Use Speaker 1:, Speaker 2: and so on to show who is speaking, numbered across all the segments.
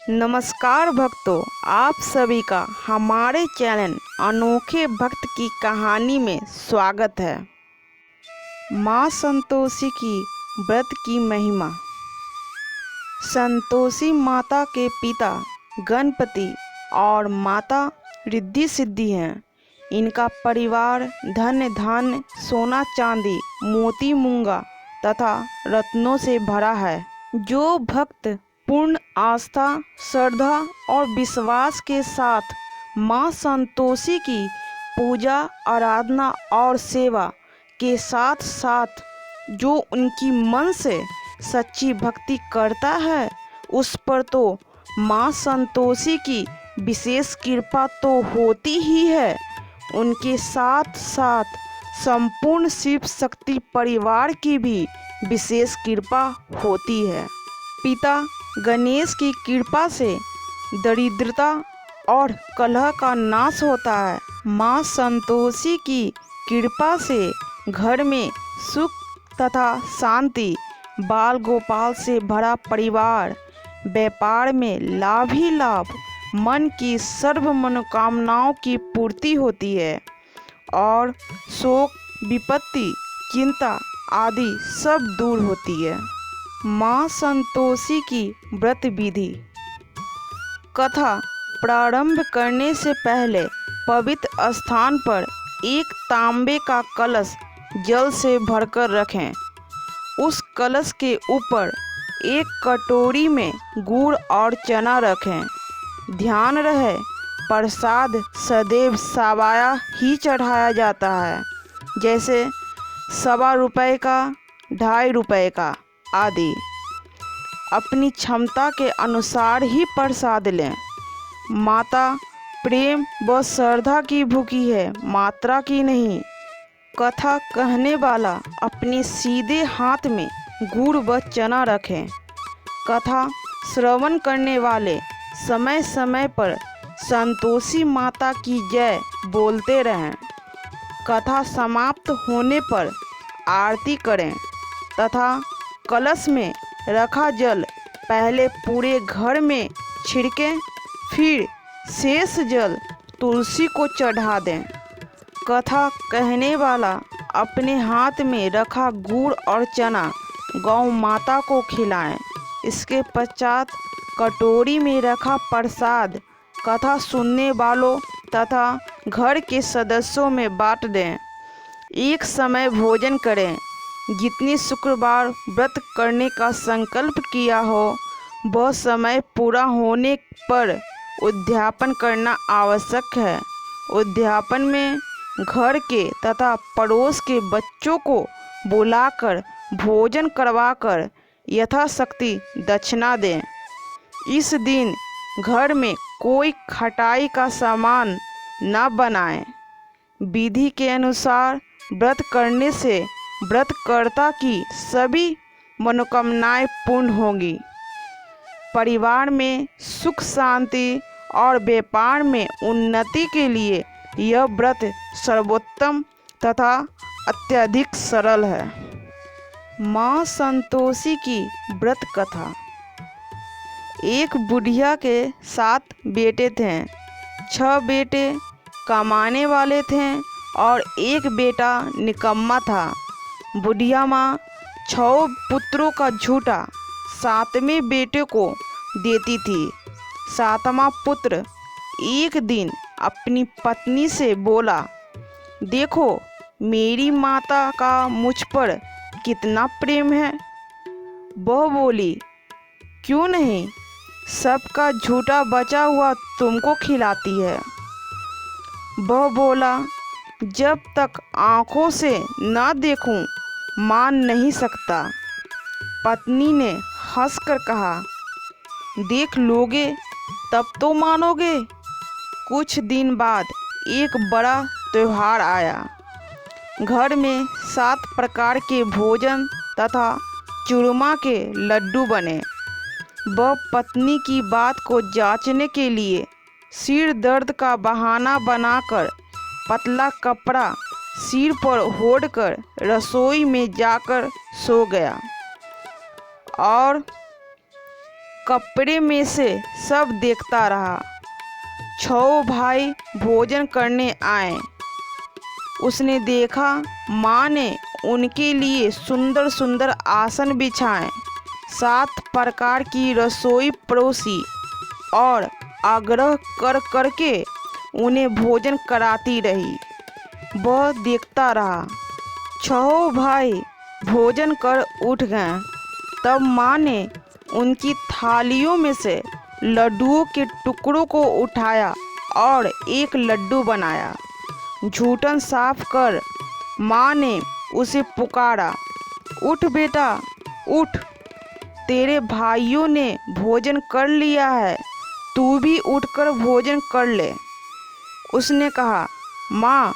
Speaker 1: नमस्कार भक्तों, आप सभी का हमारे चैनल अनोखे भक्त की कहानी में स्वागत है। माँ संतोषी की व्रत की महिमा। संतोषी माता के पिता गणपति और माता रिद्धि सिद्धि हैं। इनका परिवार धन धान्य, सोना चांदी, मोती मूंगा तथा रत्नों से भरा है। जो भक्त पूर्ण आस्था, श्रद्धा और विश्वास के साथ माँ संतोषी की पूजा, आराधना और सेवा के साथ साथ जो उनकी मन से सच्ची भक्ति करता है, उस पर तो माँ संतोषी की विशेष कृपा तो होती ही है। उनके साथ साथ संपूर्ण शिव शक्ति परिवार की भी विशेष कृपा होती है। पिता गणेश की कृपा से दरिद्रता और कलह का नाश होता है। माँ संतोषी की कृपा से घर में सुख तथा शांति, बाल गोपाल से भरा परिवार, व्यापार में लाभ ही लाभ, मन की सर्व मनोकामनाओं की पूर्ति होती है और शोक, विपत्ति, चिंता आदि सब दूर होती है। माँ संतोषी की व्रत विधि। कथा प्रारंभ करने से पहले पवित्र स्थान पर एक तांबे का कलश जल से भरकर रखें। उस कलश के ऊपर एक कटोरी में गुड़ और चना रखें। ध्यान रहे, प्रसाद सदैव सवाया ही चढ़ाया जाता है, जैसे ₹1.25 का, ₹2.5 का आदि। अपनी क्षमता के अनुसार ही प्रसाद लें। माता प्रेम व श्रद्धा की भूखी है, मात्रा की नहीं। कथा कहने वाला अपने सीधे हाथ में गुड़ व चना रखें। कथा श्रवण करने वाले समय समय पर संतोषी माता की जय बोलते रहें। कथा समाप्त होने पर आरती करें तथा कलश में रखा जल पहले पूरे घर में छिड़कें, फिर शेष जल तुलसी को चढ़ा दें। कथा कहने वाला अपने हाथ में रखा गुड़ और चना गौ माता को खिलाएं। इसके पश्चात कटोरी में रखा प्रसाद कथा सुनने वालों तथा घर के सदस्यों में बांट दें। एक समय भोजन करें। जितनी शुक्रवार व्रत करने का संकल्प किया हो, वह समय पूरा होने पर उद्यापन करना आवश्यक है। उद्यापन में घर के तथा पड़ोस के बच्चों को बुलाकर भोजन करवाकर यथाशक्ति दक्षिणा दें। इस दिन घर में कोई खटाई का सामान न बनाएं। विधि के अनुसार व्रत करने से व्रतकर्ता की सभी मनोकामनाएं पूर्ण होंगी। परिवार में सुख शांति और व्यापार में उन्नति के लिए यह व्रत सर्वोत्तम तथा अत्यधिक सरल है। माँ संतोषी की व्रत कथा। एक बुढ़िया के 7 बेटे थे। 6 बेटे कमाने वाले थे और एक बेटा निकम्मा था। बुढ़िया माँ 6 पुत्रों का झूठा 7वें बेटे को देती थी। 7वां पुत्र एक दिन अपनी पत्नी से बोला, देखो मेरी माता का मुझ पर कितना प्रेम है। वह बोली, क्यों नहीं, सबका झूठा बचा हुआ तुमको खिलाती है। वह बोला, जब तक आँखों से न देखूं मान नहीं सकता। पत्नी ने हंसकर कहा, देख लोगे तब तो मानोगे। कुछ दिन बाद एक बड़ा त्योहार आया। घर में 7 प्रकार के भोजन तथा चूरमा के लड्डू बने। वह पत्नी की बात को जांचने के लिए सिर दर्द का बहाना बनाकर पतला कपड़ा सिर पर ओढ़कर रसोई में जाकर सो गया और कपड़े में से सब देखता रहा। 6 भाई भोजन करने आए। उसने देखा माँ ने उनके लिए सुंदर सुंदर आसन बिछाए, 7 प्रकार की रसोई परोसी और आग्रह कर करके उन्हें भोजन कराती रही। वह देखता रहा। 6 भाई भोजन कर उठ गए। तब माँ ने उनकी थालियों में से लड्डुओं के टुकड़ों को उठाया और एक लड्डू बनाया। झूठन साफ कर माँ ने उसे पुकारा, उठ बेटा उठ, तेरे भाइयों ने भोजन कर लिया है, तू भी उठकर भोजन कर ले। उसने कहा, माँ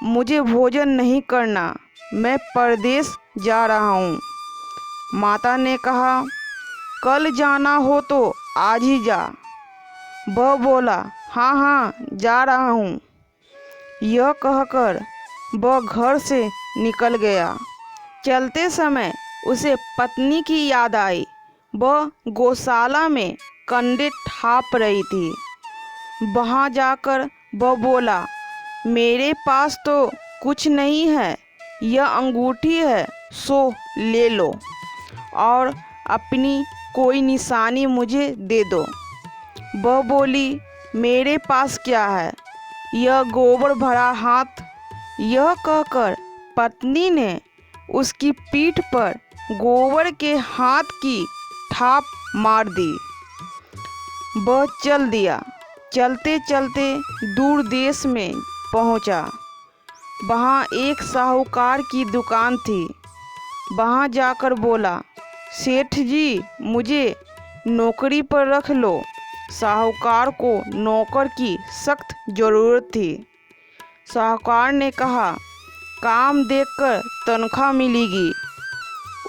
Speaker 1: मुझे भोजन नहीं करना, मैं परदेश जा रहा हूँ। माता ने कहा, कल जाना हो तो आज ही जा। वह बोला, हाँ हाँ जा रहा हूँ। यह कहकर वह घर से निकल गया। चलते समय उसे पत्नी की याद आई। वह गौशाला में कंडे ठाप रही थी। वहाँ जाकर वह बोला, मेरे पास तो कुछ नहीं है, यह अंगूठी है, सो ले लो और अपनी कोई निशानी मुझे दे दो। वह बोली, मेरे पास क्या है, यह गोबर भरा हाथ। यह कहकर पत्नी ने उसकी पीठ पर गोबर के हाथ की थाप मार दी। वह चल दिया। चलते चलते दूर देश में पहुंचा। वहाँ एक साहूकार की दुकान थी। वहाँ जाकर बोला, सेठ जी मुझे नौकरी पर रख लो। साहूकार को नौकर की सख्त ज़रूरत थी। साहूकार ने कहा, काम देखकर तनख्वाह मिलेगी।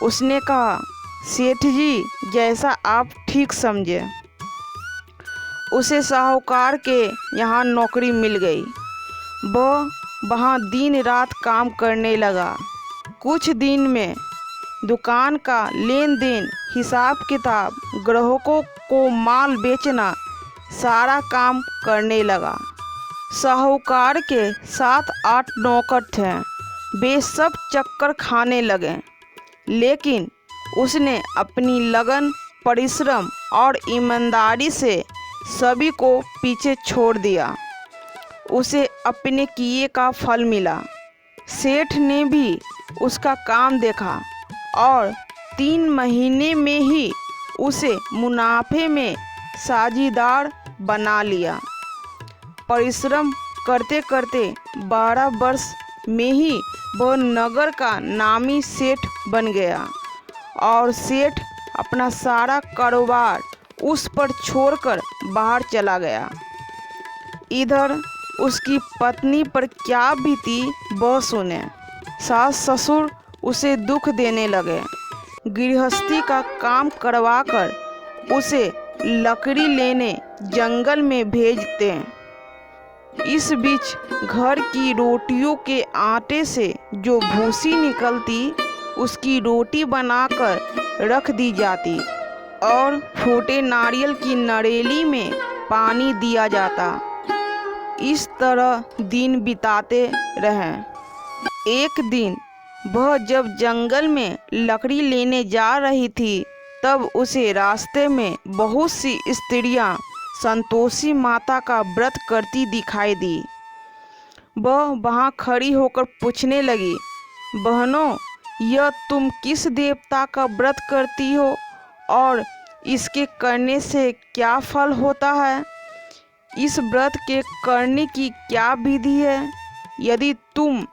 Speaker 1: उसने कहा, सेठ जी जैसा आप ठीक समझे। उसे साहूकार के यहाँ नौकरी मिल गई। वह वहाँ दिन रात काम करने लगा। कुछ दिन में दुकान का लेन देन, हिसाब किताब, ग्राहकों को माल बेचना, सारा काम करने लगा। साहूकार के 7-8 नौकर थे। वे सब चक्कर खाने लगे, लेकिन उसने अपनी लगन, परिश्रम और ईमानदारी से सभी को पीछे छोड़ दिया। उसे अपने किए का फल मिला। सेठ ने भी उसका काम देखा और 3 महीने में ही उसे मुनाफे में साझीदार बना लिया। परिश्रम करते करते 12 वर्ष में ही वह नगर का नामी सेठ बन गया और सेठ अपना सारा कारोबार उस पर छोड़कर बाहर चला गया। इधर उसकी पत्नी पर क्या बीती वह सुने। सास ससुर उसे दुख देने लगे। गृहस्थी का काम करवाकर उसे लकड़ी लेने जंगल में भेजते। इस बीच घर की रोटियों के आटे से जो भूसी निकलती, उसकी रोटी बनाकर रख दी जाती और फूटे नारियल की नड़ेली में पानी दिया जाता। इस तरह दिन बिताते रहे। एक दिन वह जब जंगल में लकड़ी लेने जा रही थी, तब उसे रास्ते में बहुत सी स्त्रियां संतोषी माता का व्रत करती दिखाई दी। वह वहां खड़ी होकर पूछने लगी, बहनों, यह तुम किस देवता का व्रत करती हो और इसके करने से क्या फल होता है? इस व्रत के करने की क्या विधि है? यदि तुम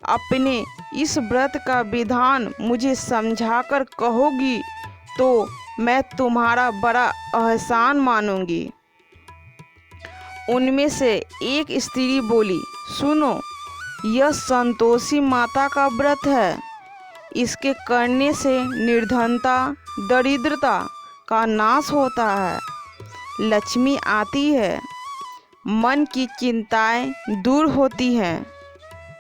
Speaker 1: अपने इस व्रत का विधान मुझे समझाकर कहोगी तो मैं तुम्हारा बड़ा एहसान मानूंगी। उनमें से एक स्त्री बोली, सुनो, यह संतोषी माता का व्रत है। इसके करने से निर्धनता, दरिद्रता का नाश होता है, लक्ष्मी आती है, मन की चिंताएं दूर होती हैं,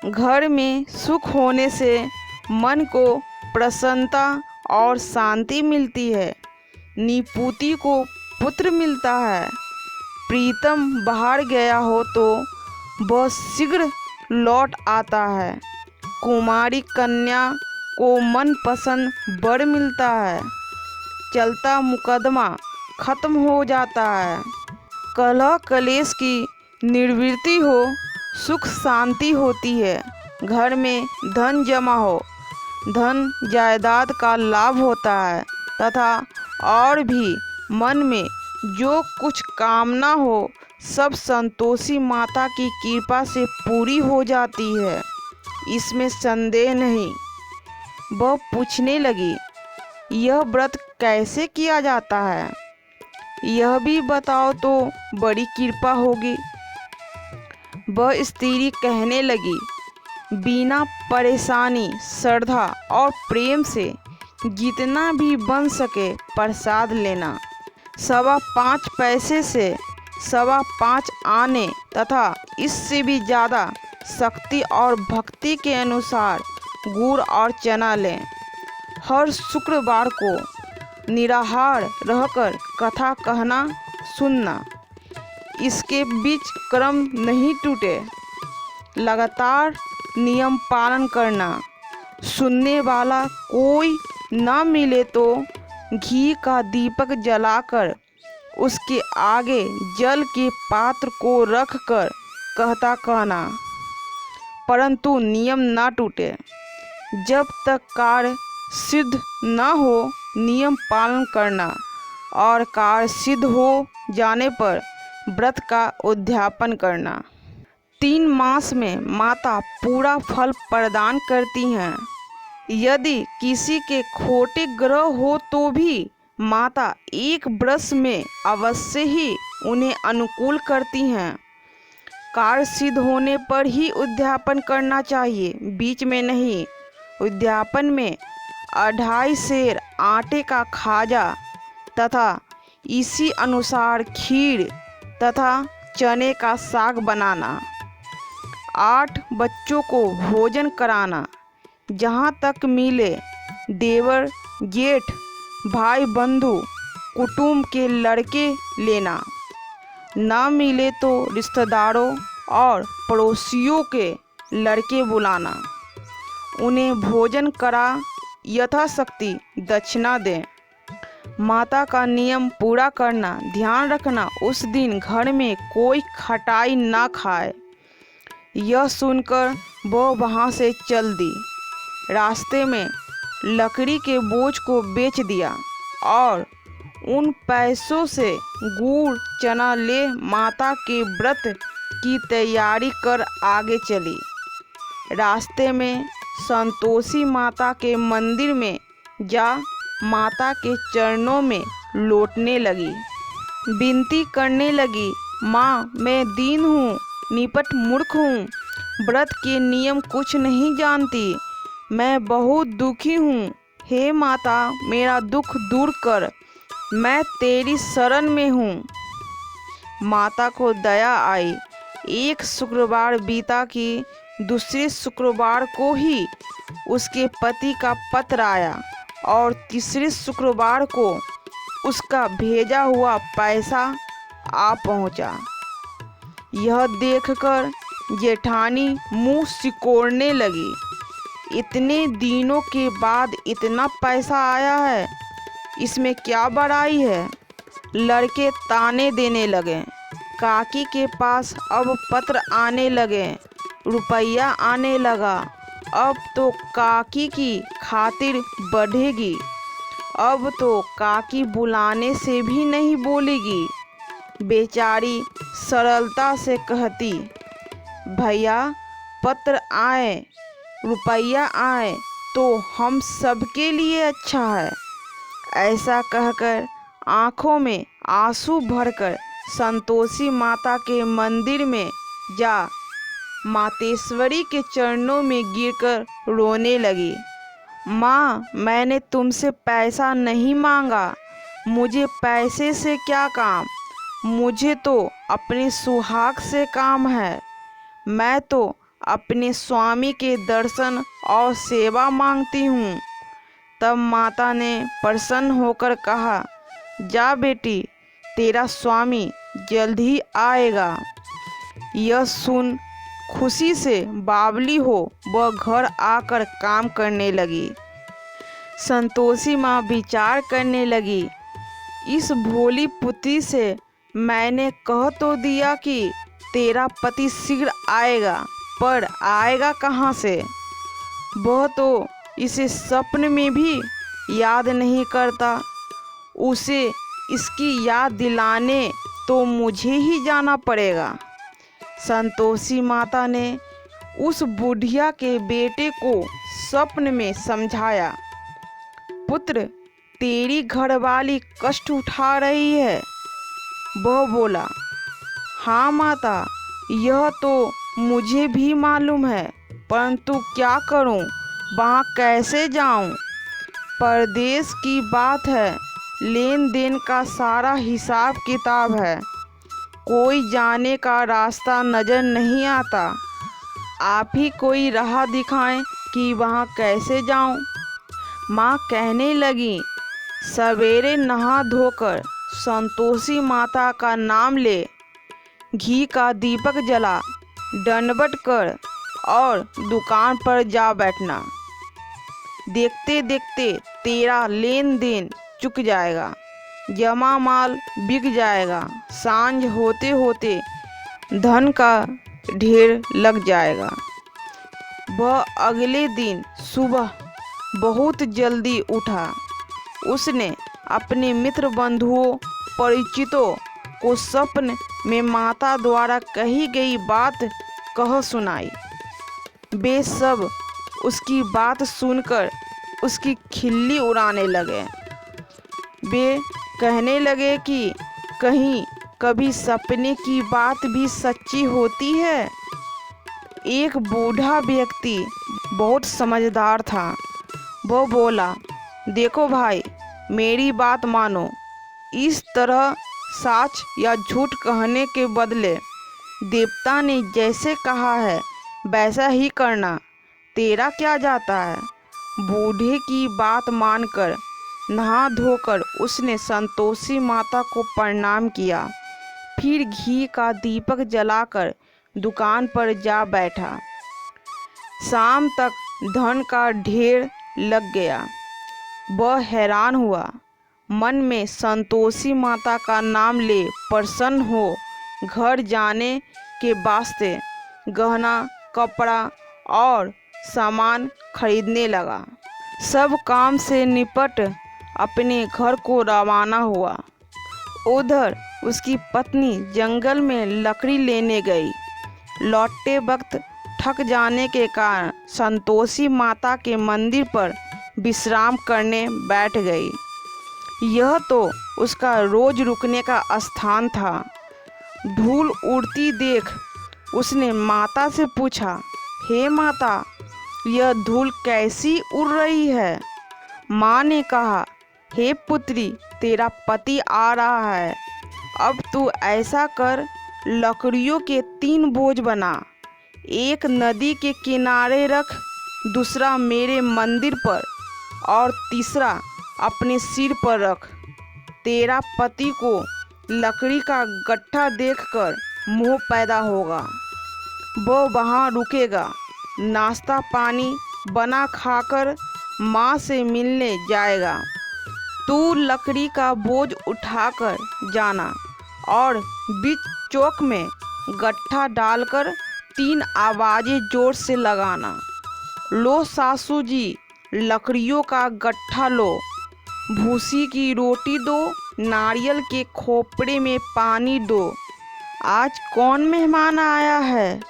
Speaker 1: घर में सुख होने से मन को प्रसन्नता और शांति मिलती है, निपुति को पुत्र मिलता है। प्रीतम बाहर गया हो तो वह शीघ्र लौट आता है। कुमारी कन्या को मनपसंद वर मिलता है। चलता मुकदमा खत्म हो जाता है। कलह कलेश की निवृत्ति हो, सुख शांति होती है। घर में धन जमा हो, धन जायदाद का लाभ होता है तथा और भी मन में जो कुछ कामना हो सब संतोषी माता की कृपा से पूरी हो जाती है, इसमें संदेह नहीं। वह पूछने लगी, यह व्रत कैसे किया जाता है? यह भी बताओ तो बड़ी कृपा होगी। वह स्त्री कहने लगी, बिना परेशानी, श्रद्धा और प्रेम से जितना भी बन सके प्रसाद लेना। 5.25 पैसे से 5.25 आने तथा इससे भी ज़्यादा शक्ति और भक्ति के अनुसार गुड़ और चना लें। हर शुक्रवार को निराहार रहकर कथा कहना सुनना। इसके बीच क्रम नहीं टूटे। लगातार नियम पालन करना। सुनने वाला कोई न मिले तो घी का दीपक जलाकर उसके आगे जल के पात्र को रखकर कहता कहना, परंतु नियम ना टूटे। जब तक कार्य सिद्ध न हो नियम पालन करना और कार्य सिद्ध हो जाने पर व्रत का उद्यापन करना। 3 मास में माता पूरा फल प्रदान करती हैं। यदि किसी के खोटे ग्रह हो तो भी माता एक वर्ष में अवश्य ही उन्हें अनुकूल करती हैं। कार्य सिद्ध होने पर ही उद्यापन करना चाहिए, बीच में नहीं। उद्यापन में 2.5 सेर आटे का खाजा तथा इसी अनुसार खीर तथा चने का साग बनाना। 8 बच्चों को भोजन कराना। जहाँ तक मिले देवर, जेठ, भाई, बंधु, कुटुंब के लड़के लेना। ना मिले तो रिश्तेदारों और पड़ोसियों के लड़के बुलाना। उन्हें भोजन करा यथाशक्ति दक्षिणा दें। माता का नियम पूरा करना। ध्यान रखना उस दिन घर में कोई खटाई ना खाए। यह सुनकर वो वहाँ से चल दी। रास्ते में लकड़ी के बोझ को बेच दिया और उन पैसों से गुड़ चना ले माता के व्रत की तैयारी कर आगे चली। रास्ते में संतोषी माता के मंदिर में जा माता के चरणों में लौटने लगी। विनती करने लगी, माँ मैं दीन हूँ, निपट मूर्ख हूँ, व्रत के नियम कुछ नहीं जानती, मैं बहुत दुखी हूँ। हे माता मेरा दुख दूर कर, मैं तेरी शरण में हूँ। माता को दया आई। एक शुक्रवार बीता कि दूसरे शुक्रवार को ही उसके पति का पत्र आया और तीसरे शुक्रवार को उसका भेजा हुआ पैसा आ पहुंचा। यह देखकर जेठानी मुंह सिकोड़ने लगी। इतने दिनों के बाद इतना पैसा आया है, इसमें क्या बड़ाई है? लड़के ताने देने लगे। काकी के पास अब पत्र आने लगे, रुपया आने लगा। अब तो काकी की खातिर बढ़ेगी। अब तो काकी बुलाने से भी नहीं बोलेगी। बेचारी सरलता से कहती, भैया पत्र आए, रुपया आए तो हम सबके लिए अच्छा है। ऐसा कहकर आँखों में आंसू भरकर संतोषी माता के मंदिर में जा मातेश्वरी के चरणों में गिरकर रोने लगी। माँ मैंने तुमसे पैसा नहीं मांगा, मुझे पैसे से क्या काम, मुझे तो अपने सुहाग से काम है। मैं तो अपने स्वामी के दर्शन और सेवा मांगती हूँ। तब माता ने प्रसन्न होकर कहा, जा बेटी तेरा स्वामी जल्द ही आएगा। यह सुन खुशी से बावली हो वह घर आकर काम करने लगी। संतोषी माँ विचार करने लगी, इस भोली पुत्री से मैंने कह तो दिया कि तेरा पति शीघ्र आएगा, पर आएगा कहाँ से? वह तो इसे सपने में भी याद नहीं करता। उसे इसकी याद दिलाने तो मुझे ही जाना पड़ेगा। संतोषी माता ने उस बुढ़िया के बेटे को स्वप्न में समझाया, पुत्र, तेरी घरवाली कष्ट उठा रही है। वह बोला, हाँ माता, यह तो मुझे भी मालूम है, परंतु क्या करूं, वहाँ कैसे जाऊं? परदेश की बात है, लेन देन का सारा हिसाब किताब है, कोई जाने का रास्ता नज़र नहीं आता। आप ही कोई राह दिखाएं कि वहाँ कैसे जाऊं? माँ कहने लगी, सवेरे नहा धोकर संतोषी माता का नाम ले, घी का दीपक जला, दंडवत कर और दुकान पर जा बैठना। देखते देखते तेरा लेन देन चुक जाएगा, जमा माल बिक जाएगा, सांझ होते होते धन का ढेर लग जाएगा। वह अगले दिन सुबह बहुत जल्दी उठा। उसने अपने मित्र बंधुओं परिचितों को स्वप्न में माता द्वारा कही गई बात कह सुनाई। वे सब उसकी बात सुनकर उसकी खिल्ली उड़ाने लगे। वे कहने लगे कि कहीं कभी सपने की बात भी सच्ची होती है। एक बूढ़ा व्यक्ति बहुत समझदार था। वो बोला, देखो भाई, मेरी बात मानो, इस तरह सच या झूठ कहने के बदले देवता ने जैसे कहा है वैसा ही करना, तेरा क्या जाता है? बूढ़े की बात मानकर नहा धोकर उसने संतोषी माता को प्रणाम किया, फिर घी का दीपक जलाकर दुकान पर जा बैठा। शाम तक धन का ढेर लग गया। वह हैरान हुआ, मन में संतोषी माता का नाम ले प्रसन्न हो घर जाने के वास्ते गहना, कपड़ा और सामान खरीदने लगा। सब काम से निपट अपने घर को रवाना हुआ। उधर उसकी पत्नी जंगल में लकड़ी लेने गई। लौटते वक्त थक जाने के कारण संतोषी माता के मंदिर पर विश्राम करने बैठ गई। यह तो उसका रोज रुकने का स्थान था। धूल उड़ती देख उसने माता से पूछा, हे माता, यह धूल कैसी उड़ रही है? माँ ने कहा, हे पुत्री, तेरा पति आ रहा है। अब तू ऐसा कर, लकड़ियों के 3 बोझ बना, एक नदी के किनारे रख, दूसरा मेरे मंदिर पर और तीसरा अपने सिर पर रख। तेरा पति को लकड़ी का गट्ठा देखकर मोह पैदा होगा। वो वहाँ रुकेगा, नाश्ता पानी बना खाकर माँ से मिलने जाएगा। तू लकड़ी का बोझ उठाकर जाना और बीच चौक में गट्ठा डालकर 3 आवाज़ें जोर से लगाना। लो सासू जी, लकड़ियों का गट्ठा लो, भूसी की रोटी दो, नारियल के खोपड़े में पानी दो। आज कौन मेहमान आया है?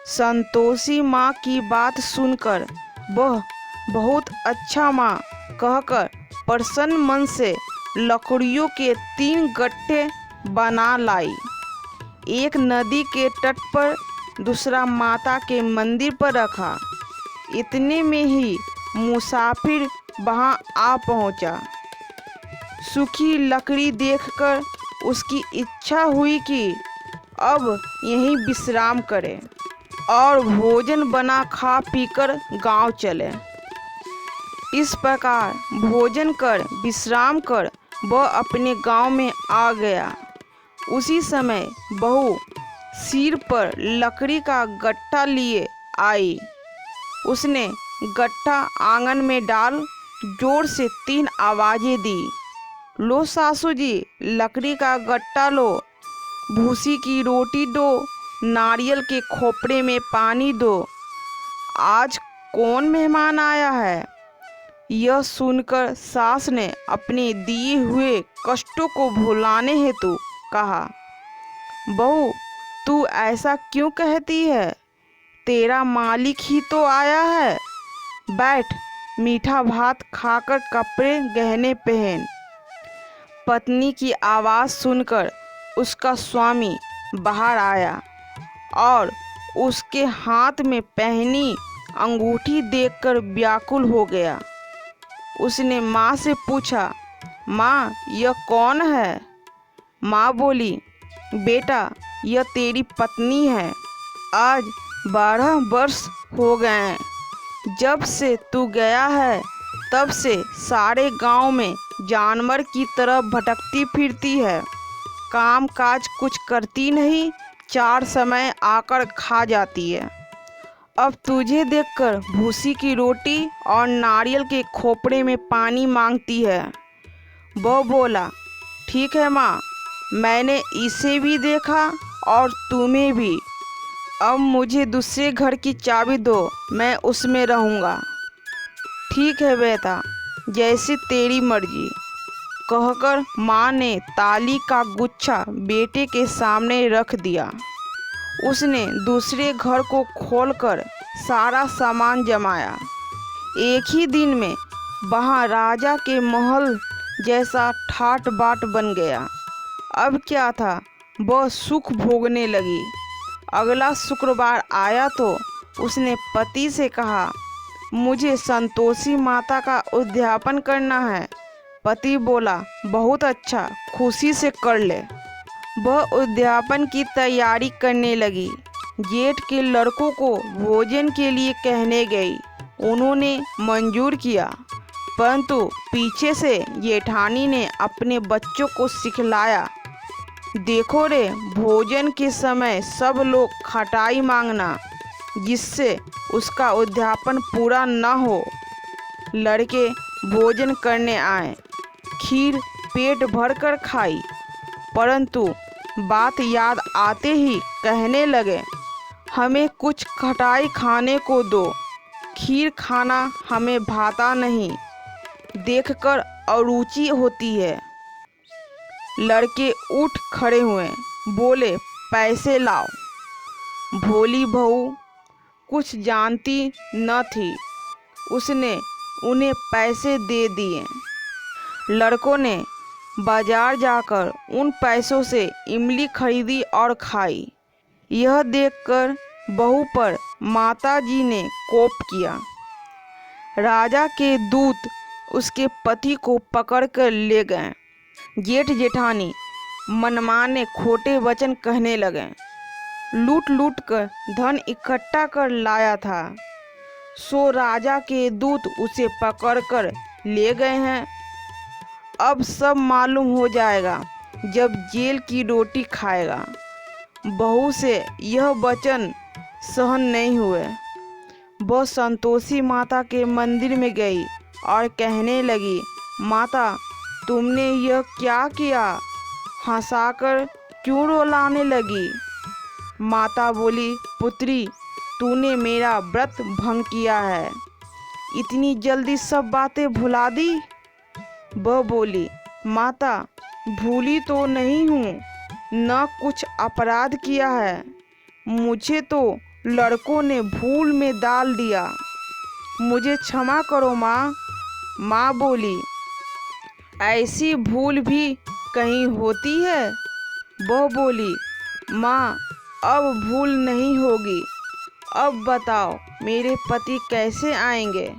Speaker 1: संतोषी माँ की बात सुनकर वह बहुत अच्छा माँ कहकर प्रसन्न मन से लकड़ियों के 3 गट्ठे बना लाई। एक नदी के तट पर, दूसरा माता के मंदिर पर रखा। इतने में ही मुसाफिर वहाँ आ पहुँचा। सूखी लकड़ी देखकर उसकी इच्छा हुई कि अब यहीं विश्राम करे और भोजन बना खा पीकर गांव चले। इस प्रकार भोजन कर विश्राम कर वह अपने गांव में आ गया। उसी समय बहू सिर पर लकड़ी का गट्ठा लिए आई। उसने गट्ठा आंगन में डाल जोर से 3 आवाजें दी। लो सासू जी, लकड़ी का गट्ठा लो, भूसी की रोटी दो, नारियल के खोपड़े में पानी दो। आज कौन मेहमान आया है? यह सुनकर सास ने अपने दिए हुए कष्टों को भुलाने हेतु कहा, बहू तू ऐसा क्यों कहती है? तेरा मालिक ही तो आया है। बैठ, मीठा भात खाकर कपड़े गहने पहन। पत्नी की आवाज़ सुनकर उसका स्वामी बाहर आया और उसके हाथ में पहनी अंगूठी देखकर व्याकुल हो गया। उसने माँ से पूछा, माँ यह कौन है? माँ बोली, बेटा यह तेरी पत्नी है। आज 12 वर्ष हो गए जब से तू गया है, तब से सारे गांव में जानवर की तरह भटकती फिरती है। काम काज कुछ करती नहीं, 4 समय आकर खा जाती है। अब तुझे देखकर भूसी की रोटी और नारियल के खोपड़े में पानी मांगती है। वो बोला, ठीक है माँ, मैंने इसे भी देखा और तुम्हें भी। अब मुझे दूसरे घर की चाबी दो, मैं उसमें रहूँगा। ठीक है बेटा, जैसी तेरी मर्जी, कहकर माँ ने ताली का गुच्छा बेटे के सामने रख दिया। उसने दूसरे घर को खोलकर सारा सामान जमाया। एक ही दिन में वहाँ राजा के महल जैसा ठाट बाट बन गया। अब क्या था, वह सुख भोगने लगी। अगला शुक्रवार आया तो उसने पति से कहा, मुझे संतोषी माता का उद्यापन करना है। पति बोला, बहुत अच्छा, खुशी से कर ले। वह उद्यापन की तैयारी करने लगी। जेठ के लड़कों को भोजन के लिए कहने गई। उन्होंने मंजूर किया, परंतु पीछे से जेठानी ने अपने बच्चों को सिखलाया, देखो रे, भोजन के समय सब लोग खटाई मांगना, जिससे उसका उद्यापन पूरा न हो। लड़के भोजन करने आए, खीर पेट भरकर खाई, परंतु बात याद आते ही कहने लगे, हमें कुछ खटाई खाने को दो, खीर खाना हमें भाता नहीं, देखकर अरुचि होती है। लड़के उठ खड़े हुए, बोले, पैसे लाओ। भोली बहू कुछ जानती न थी, उसने उन्हें पैसे दे दिए। लड़कों ने बाजार जाकर उन पैसों से इमली खरीदी और खाई। यह देखकर बहू पर माताजी ने कोप किया। राजा के दूत उसके पति को पकड़कर ले गए। जेठ जेठानी मनमाने खोटे वचन कहने लगे। लूट लूट कर धन इकट्ठा कर लाया था, सो राजा के दूत उसे पकड़कर ले गए हैं। अब सब मालूम हो जाएगा जब जेल की रोटी खाएगा। बहू से यह वचन सहन नहीं हुए। वह संतोषी माता के मंदिर में गई और कहने लगी, माता तुमने यह क्या किया? हंसाकर क्यों रुलाने लगी? माता बोली, पुत्री तूने मेरा व्रत भंग किया है, इतनी जल्दी सब बातें भुला दी। वह बोली, माता भूली तो नहीं हूँ, न कुछ अपराध किया है, मुझे तो लड़कों ने भूल में डाल दिया, मुझे क्षमा करो माँ। माँ बोली, ऐसी भूल भी कहीं होती है? वह बोली, माँ अब भूल नहीं होगी। अब बताओ मेरे पति कैसे आएंगे?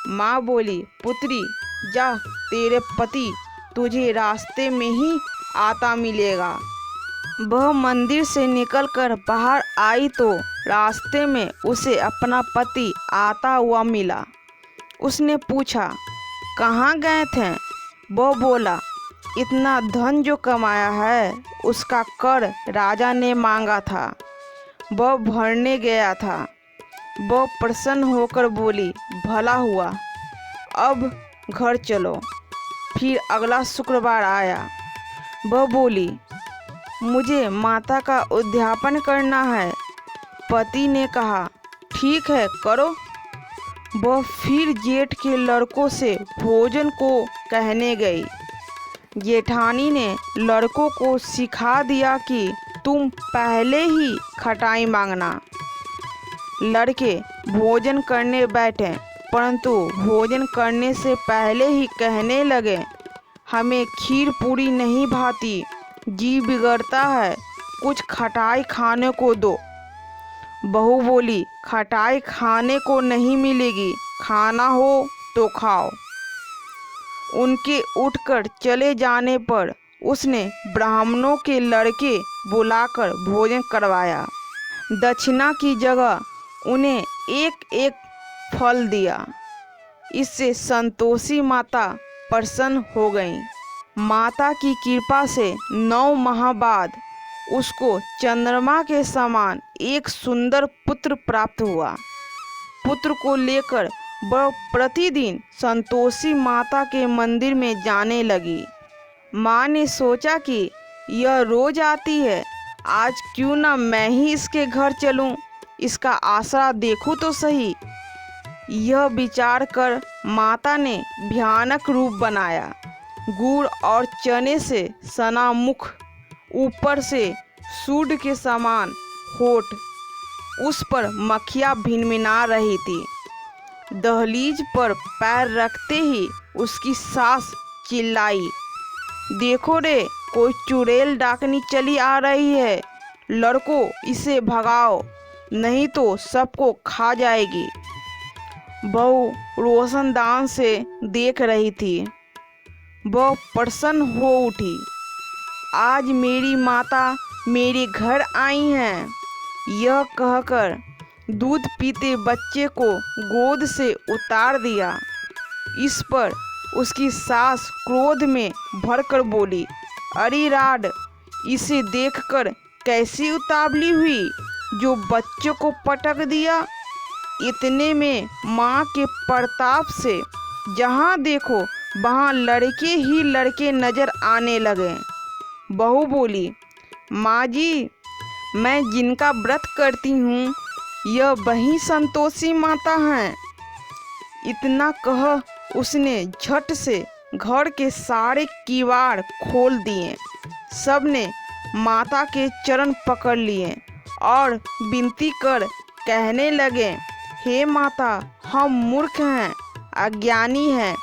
Speaker 1: माँ बोली, पुत्री जा, तेरे पति तुझे रास्ते में ही आता मिलेगा। वह मंदिर से निकलकर बाहर आई तो रास्ते में उसे अपना पति आता हुआ मिला। उसने पूछा, कहाँ गए थे? वो बोला, इतना धन जो कमाया है उसका कर राजा ने मांगा था, वह भरने गया था। वह प्रसन्न होकर बोली, भला हुआ, अब घर चलो। फिर अगला शुक्रवार आया। वह बोली, मुझे माता का उद्यापन करना है। पति ने कहा, ठीक है, करो। वह फिर जेठ के लड़कों से भोजन को कहने गई। जेठानी ने लड़कों को सिखा दिया कि तुम पहले ही खटाई मांगना। लड़के भोजन करने बैठे, परंतु भोजन करने से पहले ही कहने लगे, हमें खीर पूरी नहीं भाती, जी बिगड़ता है, कुछ खटाई खाने को दो। बहू बोली, खटाई खाने को नहीं मिलेगी, खाना हो तो खाओ। उनके उठकर चले जाने पर उसने ब्राह्मणों के लड़के बुलाकर भोजन करवाया। दक्षिणा की जगह उन्हें एक एक फल दिया। इससे संतोषी माता प्रसन्न हो गईं। माता की कृपा से 9 माह बाद उसको चंद्रमा के समान एक सुंदर पुत्र प्राप्त हुआ। पुत्र को लेकर वह प्रतिदिन संतोषी माता के मंदिर में जाने लगी। माँ ने सोचा कि यह रोज आती है, आज क्यों ना मैं ही इसके घर चलूं, इसका आसरा देखूं तो सही। यह विचार कर माता ने भयानक रूप बनाया। गुड़ और चने से सना मुख, ऊपर से सूंड के समान होठ, उस पर मक्खियाँ भिनभिना रही थी। दहलीज पर पैर रखते ही उसकी सास चिल्लाई, देखो रे, कोई चुड़ैल डाकनी चली आ रही है, लड़को इसे भगाओ, नहीं तो सबको खा जाएगी। बहू रोशनदान से देख रही थी। वह प्रसन्न हो उठी। आज मेरी माता मेरे घर आई हैं। यह कहकर दूध पीते बच्चे को गोद से उतार दिया। इस पर उसकी सास क्रोध में भरकर बोली, अरे राड, इसे देखकर कैसी उतावली हुई जो बच्चों को पटक दिया। इतने में माँ के प्रताप से जहाँ देखो वहाँ लड़के ही लड़के नजर आने लगे। बहू बोली, माँ जी, मैं जिनका व्रत करती हूँ यह वही संतोषी माता हैं। इतना कह उसने झट से घर के सारे किवाड़ खोल दिए। सबने माता के चरण पकड़ लिए और विनती कर कहने लगे, हे माता, हम मूर्ख हैं, अज्ञानी हैं,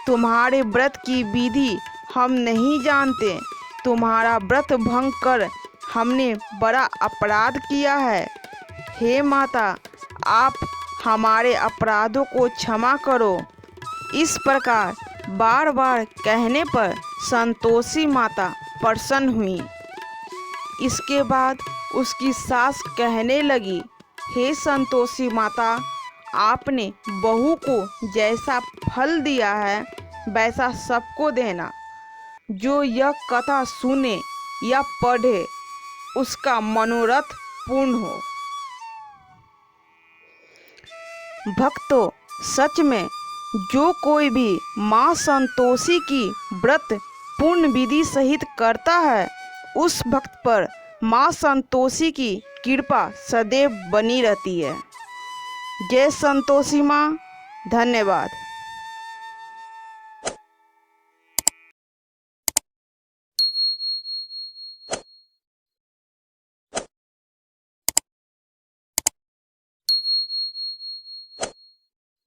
Speaker 1: तुम्हारे व्रत की विधि हम नहीं जानते। तुम्हारा व्रत भंग कर हमने बड़ा अपराध किया है। हे माता, आप हमारे अपराधों को क्षमा करो। इस प्रकार बार बार कहने पर संतोषी माता प्रसन्न हुई। इसके बाद उसकी सास कहने लगी, हे संतोषी माता, आपने बहू को जैसा फल दिया है वैसा सबको देना। जो यह कथा सुने या पढ़े उसका मनोरथ पूर्ण हो। भक्तों, सच में जो कोई भी माँ संतोषी की व्रत पूर्ण विधि सहित करता है, उस भक्त पर माँ संतोषी की कृपा सदैव बनी रहती है। जय संतोषी माँ। धन्यवाद।